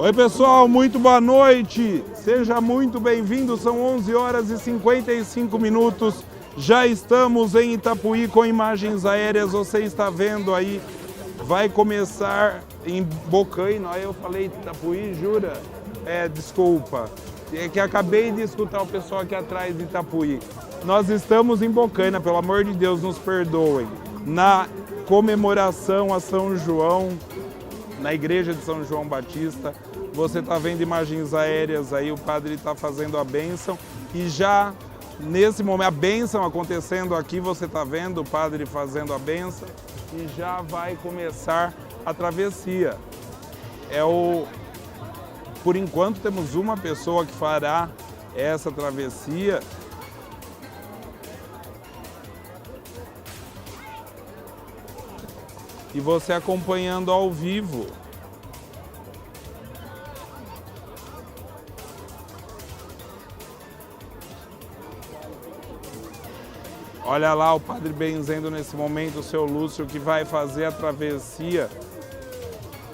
Oi pessoal, muito boa noite, seja muito bem-vindo, são 11 horas e 55 minutos, já estamos em Itapuí com imagens aéreas, você está vendo aí, vai começar em Bocaina, eu falei Itapuí, jura? Desculpa, é que acabei de escutar o pessoal aqui atrás de Itapuí. Nós estamos em Bocaina, pelo amor de Deus, nos perdoem, na comemoração a São João, na igreja de São João Batista. Você está vendo imagens aéreas aí, o padre está fazendo a bênção e já nesse momento, a bênção acontecendo aqui, você está vendo o padre fazendo a bênção e já vai começar a travessia. Por enquanto temos uma pessoa que fará essa travessia. E você acompanhando ao vivo. Olha lá o padre benzendo nesse momento o seu Lúcio, que vai fazer a travessia.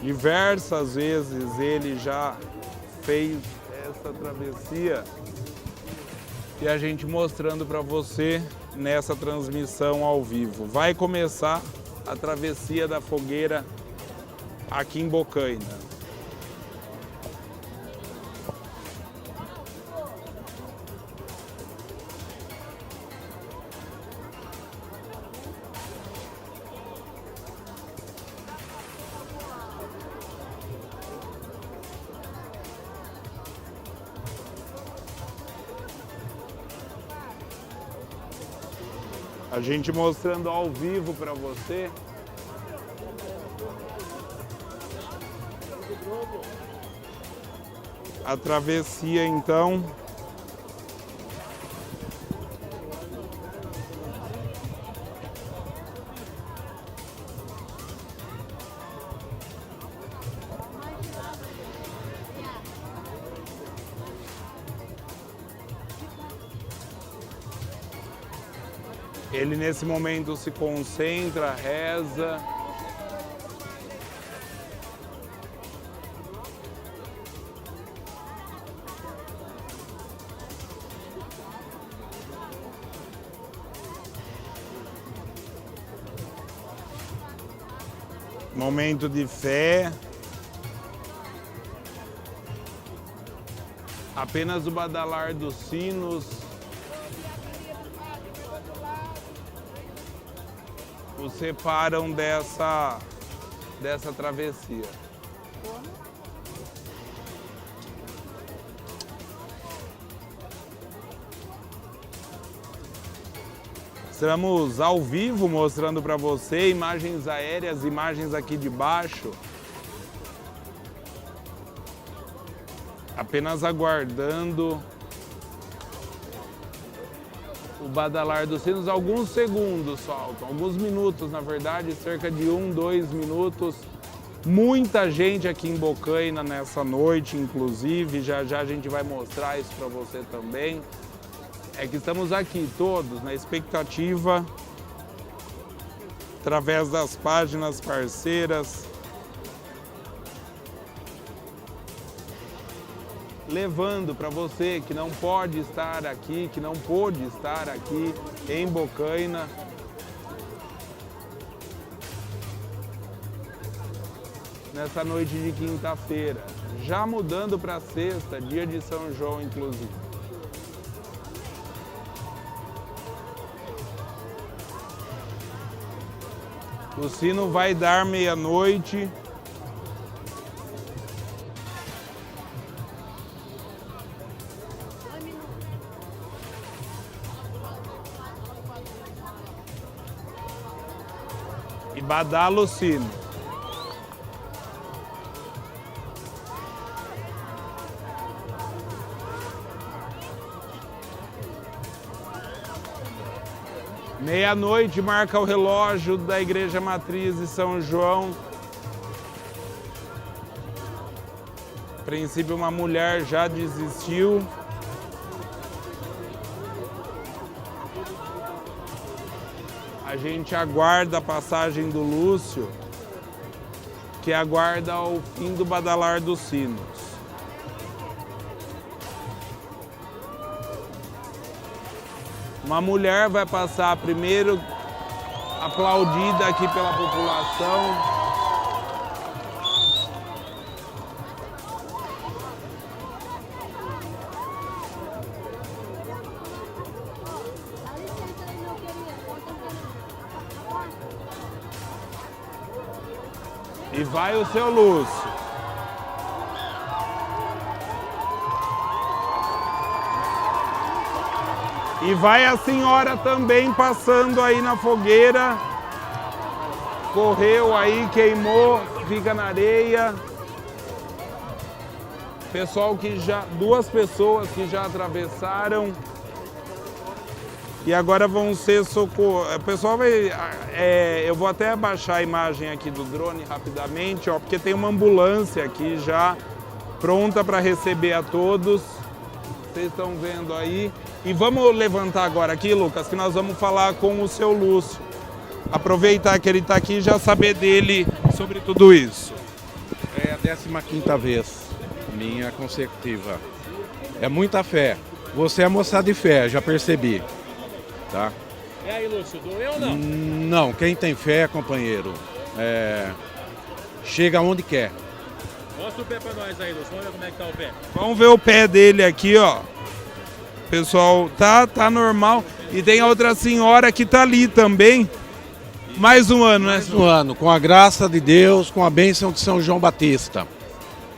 Diversas vezes ele já fez essa travessia. E a gente mostrando para você nessa transmissão ao vivo. Vai começar a travessia da fogueira aqui em Bocaina. A gente mostrando ao vivo para você. A travessia, então. Ele nesse momento se concentra, reza. Momento de fé. Apenas o badalar dos sinos o separam dessa travessia. Estamos ao vivo mostrando para você imagens aéreas, imagens aqui de baixo. Apenas aguardando o badalar dos sinos, alguns segundos faltam, alguns minutos na verdade, cerca de 2 minutos. Muita gente aqui em Bocaina nessa noite, inclusive, já já a gente vai mostrar isso para você também. É que estamos aqui todos na expectativa, através das páginas parceiras, levando para você que não pode estar aqui, que não pôde estar aqui em Bocaina, nessa noite de quinta-feira, já mudando para sexta, dia de São João, inclusive. O sino vai dar meia-noite. E badala o sino. Meia-noite marca o relógio da Igreja Matriz de São João. A princípio, uma mulher já desistiu. A gente aguarda a passagem do Lúcio, que aguarda o fim do badalar dos sinos. Uma mulher vai passar primeiro, aplaudida aqui pela população. E vai o seu Lúcio. E vai a senhora também passando aí na fogueira. Correu aí, queimou, fica na areia. Pessoal que já, 2 pessoas que já atravessaram. E agora vão ser socorro. O pessoal vai. Eu vou até abaixar a imagem aqui do drone rapidamente, ó, porque tem uma ambulância aqui já pronta para receber a todos. Vocês estão vendo aí. E vamos levantar agora aqui, Lucas, que nós vamos falar com o seu Lúcio. Aproveitar que ele está aqui e já saber dele sobre tudo isso. É a 15ª vez minha consecutiva. É muita fé. Você é moça de fé, já percebi. Tá? E aí, Lúcio, doeu ou não? Não, quem tem fé, companheiro, chega onde quer. Mostra o pé pra nós aí, Lúcio. Vamos ver como é que tá o pé. Vamos ver o pé dele aqui, ó. Pessoal, tá normal. E tem a outra senhora que tá ali também. Mais um ano, né? Mais um ano, com a graça de Deus, com a bênção de São João Batista.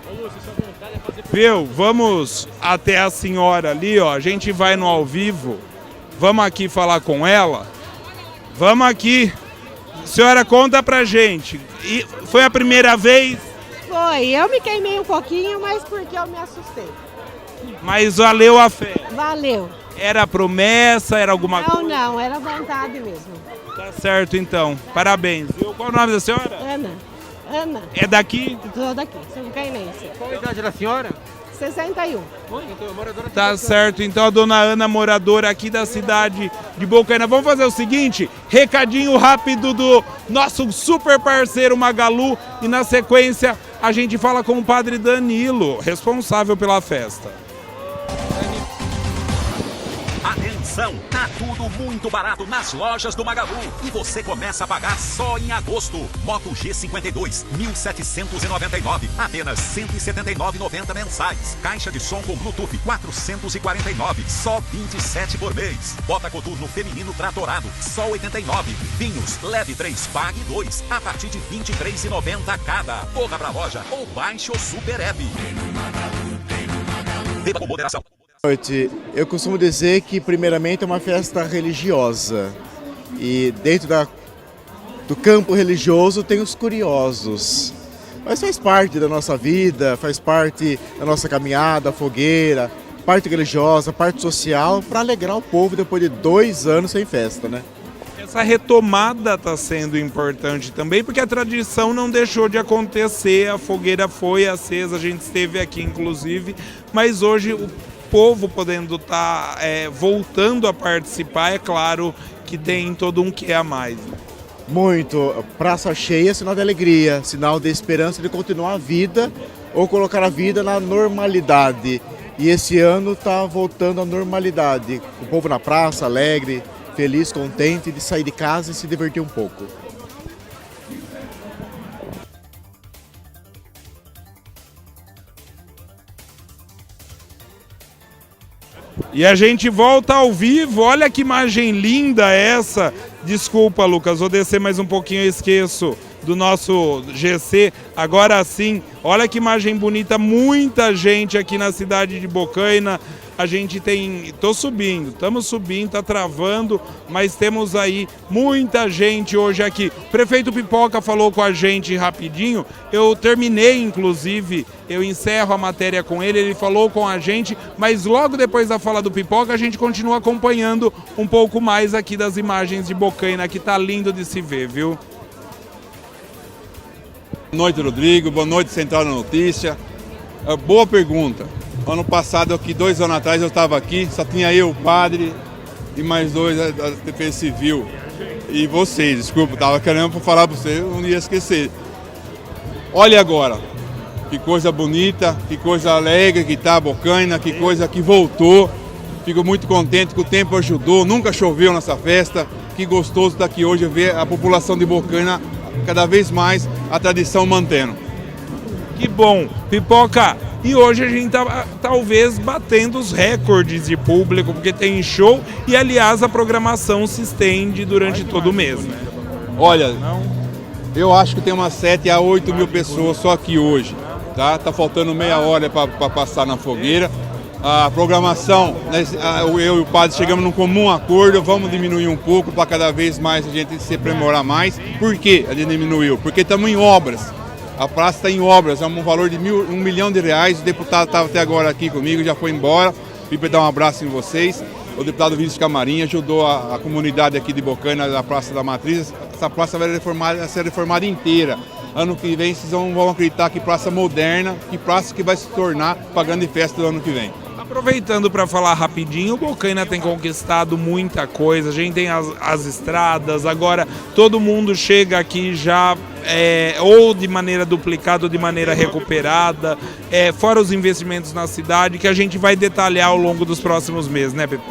Ô, Lúcio, sua vontade é fazer... Viu? Vamos até a senhora ali, ó. A gente vai no ao vivo. Vamos aqui falar com ela? Vamos aqui. Senhora, conta pra gente. E foi a primeira vez? Foi, eu me queimei um pouquinho, mas porque eu me assustei. Mas valeu a fé. Valeu. Era promessa, era alguma coisa? Não, era vontade mesmo. Tá certo então. Parabéns. Viu? Qual o nome da senhora? Ana, É daqui? tô daqui, sou cainense. Qual a idade da senhora? 61. Tá certo, então a dona Ana, moradora aqui da cidade de Bocaina. Vamos fazer o seguinte, recadinho rápido do nosso super parceiro Magalu e na sequência a gente fala com o padre Danilo, responsável pela festa. Atenção, tá tudo muito barato nas lojas do Magalu e você começa a pagar só em agosto. Moto G52, 1.799, apenas 179,90 mensais. Caixa de som com Bluetooth, 449, só 27 por mês. Bota coturno feminino tratorado, só 89. Vinhos, leve 3, pague 2, a partir de 23,90 cada. Corra pra loja ou baixe o Super App. Beba com moderação. Boa noite. Eu costumo dizer que, primeiramente, é uma festa religiosa. E dentro do campo religioso tem os curiosos. Mas faz parte da nossa vida, faz parte da nossa caminhada, fogueira, parte religiosa, parte social, para alegrar o povo depois de 2 anos sem festa, né? Essa retomada está sendo importante também, porque a tradição não deixou de acontecer, a fogueira foi acesa, a gente esteve aqui inclusive, mas hoje o povo podendo estar voltando a participar, é claro que tem todo um quê a mais. Muito. Praça cheia, sinal de alegria, sinal de esperança de continuar a vida ou colocar a vida na normalidade. E esse ano está voltando à normalidade. O povo na praça, alegre, feliz, contente de sair de casa e se divertir um pouco. E a gente volta ao vivo, olha que imagem linda essa. Desculpa, Lucas, vou descer mais um pouquinho, eu esqueço do nosso GC. Agora sim, olha que imagem bonita, muita gente aqui na cidade de Bocaina. A gente estamos subindo, tá travando, mas temos aí muita gente hoje aqui. O prefeito Pipoca falou com a gente rapidinho, eu terminei inclusive, eu encerro a matéria com ele, ele falou com a gente, mas logo depois da fala do Pipoca a gente continua acompanhando um pouco mais aqui das imagens de Bocaina, que tá lindo de se ver, viu? Boa noite, Rodrigo. Boa noite, Central da Notícia. Boa pergunta. Ano passado, aqui 2 anos atrás, eu estava aqui, só tinha eu, o padre e mais 2 da Defesa Civil. E vocês, desculpa, estava querendo falar para vocês, eu não ia esquecer. Olha agora, que coisa bonita, que coisa alegre que está a Bocaina, que coisa que voltou, Fico muito contente que o tempo ajudou, nunca choveu nessa festa. Que gostoso estar aqui hoje ver a população de Bocaina cada vez mais a tradição mantendo. Que bom, Pipoca. E hoje a gente tá talvez batendo os recordes de público, porque tem show e, aliás, a programação se estende durante todo o mês, né? Olha, eu acho que tem umas 7 a 8 mil pessoas só aqui hoje, tá? Tá faltando meia hora para passar na fogueira. A programação, eu e o padre chegamos num comum acordo, vamos diminuir um pouco para cada vez mais a gente se aprimorar mais. Por que a gente diminuiu? Porque estamos em obras. A praça está em obras, é um valor de R$1 milhão. O deputado estava até agora aqui comigo, já foi embora. Vim para dar um abraço em vocês. O deputado Vinícius Camarim ajudou a comunidade aqui de Bocaina, da Praça da Matriz. Essa praça vai ser reformada inteira. Ano que vem vocês vão acreditar que praça moderna, que praça que vai se tornar para a grande festa do ano que vem. Aproveitando para falar rapidinho, o Bocaina tem conquistado muita coisa, a gente tem as estradas, agora todo mundo chega aqui já ou de maneira duplicada ou de maneira recuperada, fora os investimentos na cidade, que a gente vai detalhar ao longo dos próximos meses, né, Pepe?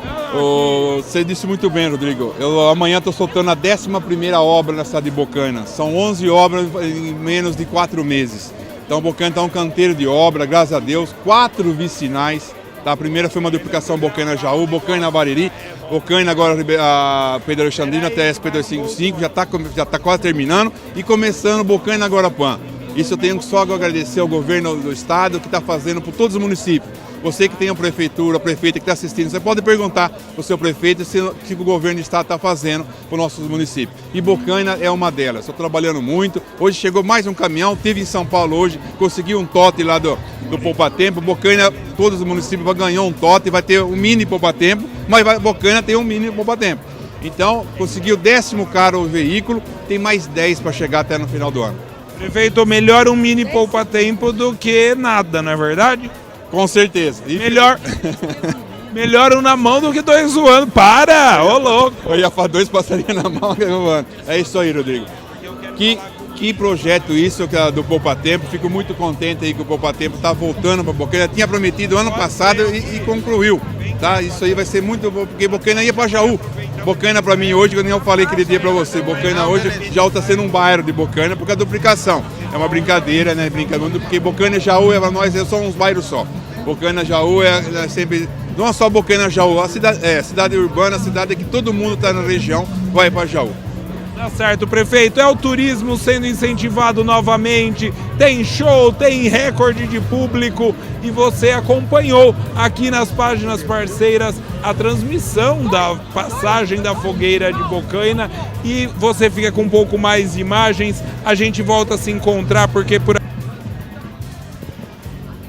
Você disse muito bem, Rodrigo. Eu amanhã estou soltando a 11ª obra na cidade de Bocaina. São 11 obras em menos de 4 meses. Então Bocaina está um canteiro de obra, graças a Deus, 4 vicinais. A primeira foi uma duplicação Bocaina-Jaú, Bocaina-Bariri, Bocaina agora a Pedro Alexandrino até SP255, já está quase terminando, e começando Bocaina-Guarapã. Isso eu tenho só a agradecer ao governo do estado que está fazendo por todos os municípios. Você que tem a prefeitura, a prefeita que está assistindo, você pode perguntar para o seu prefeito se o que o governo do estado está fazendo para os nossos municípios. E Bocaina é uma delas. Estou trabalhando muito. Hoje chegou mais um caminhão, estive em São Paulo hoje, consegui um tote lá do Poupa-Tempo. Bocaina, todos os municípios vão ganhar um tote, vai ter um mini Poupa-Tempo, mas Bocaina tem um mini Poupa-Tempo. Então, conseguiu o 10º carro o veículo, tem mais 10 para chegar até no final do ano. Prefeito, melhor um mini Poupa-Tempo do que nada, não é verdade? Com certeza. E melhor um na mão do que 2 zoando. Para! Ô, louco! Eu ia falar 2 passarinhos na mão. É isso aí, Rodrigo. Que projeto isso do Poupa-Tempo. Fico muito contente aí que o Poupa-Tempo está voltando para Bocaina. Tinha prometido ano passado e concluiu. Tá? Isso aí vai ser muito bom, porque Bocaina ia para Jaú. Bocaina para mim hoje, como eu falei aquele dia para você, Bocaina hoje já está sendo um bairro de Bocaina por causa da duplicação. É uma brincadeira, né? Brincando, porque Bocaina e Jaú, nós somos uns bairros só. Bocaina e Jaú é sempre, não é só Bocaina e Jaú, a cidade urbana, a cidade que todo mundo está na região, vai para Jaú. Tá certo, prefeito. É o turismo sendo incentivado novamente, tem show, tem recorde de público e você acompanhou aqui nas páginas parceiras a transmissão da passagem da fogueira de Bocaina e você fica com um pouco mais de imagens, a gente volta a se encontrar porque por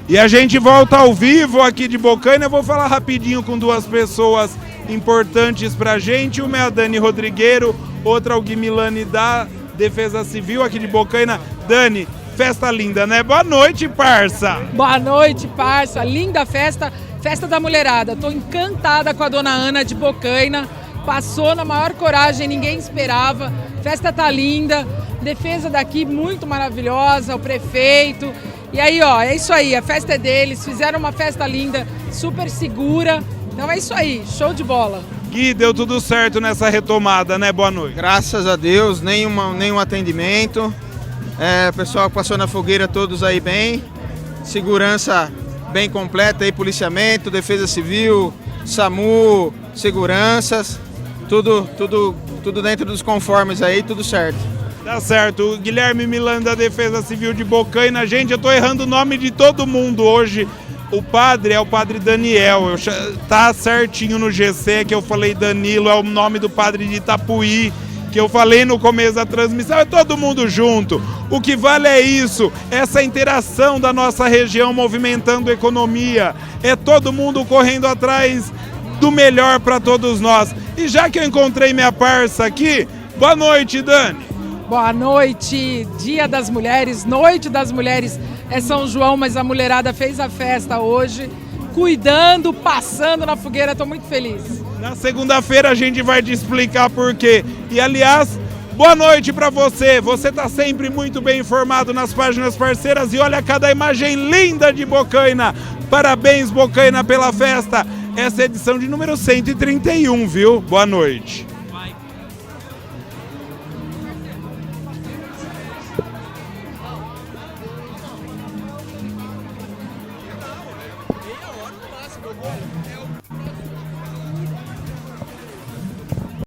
E a gente volta ao vivo aqui de Bocaina. Eu vou falar rapidinho com 2 pessoas importantes pra gente. Uma é a Dani Rodrigueiro, outra é o Gui Milani da Defesa Civil aqui de Bocaina. Dani, festa linda, né? Boa noite, parça! Boa noite, parça. Linda festa, festa da mulherada. Tô encantada com a dona Ana de Bocaina. Passou na maior coragem, ninguém esperava. Festa tá linda, defesa daqui muito maravilhosa, o prefeito. E aí, ó, é isso aí, a festa é deles, fizeram uma festa linda, super segura. Então é isso aí, show de bola. Gui, deu tudo certo nessa retomada, né? Boa noite. Graças a Deus, nenhum atendimento. O pessoal passou na fogueira todos aí bem. Segurança bem completa aí, policiamento, defesa civil, SAMU, seguranças. Tudo dentro dos conformes aí, tudo certo. Tá certo. O Guilherme Milani da Defesa Civil de Bocaina. Gente, eu tô errando o nome de todo mundo hoje. O padre é o padre Daniel. Tá certinho no GC que eu falei Danilo, é o nome do padre de Itapuí, que eu falei no começo da transmissão. É todo mundo junto. O que vale é isso, essa interação da nossa região movimentando a economia. É todo mundo correndo atrás do melhor para todos nós. E já que eu encontrei minha parça aqui, boa noite, Dani. Boa noite, Dia das Mulheres, Noite das Mulheres é São João, mas a mulherada fez a festa hoje, cuidando, passando na fogueira, estou muito feliz. Na segunda-feira a gente vai te explicar por quê. E aliás, boa noite para você, você está sempre muito bem informado nas páginas parceiras e olha cada imagem linda de Bocaina. Parabéns, Bocaina, pela festa. essa é a edição de número 131, viu? Boa noite. Meia hora no máximo, eu vou.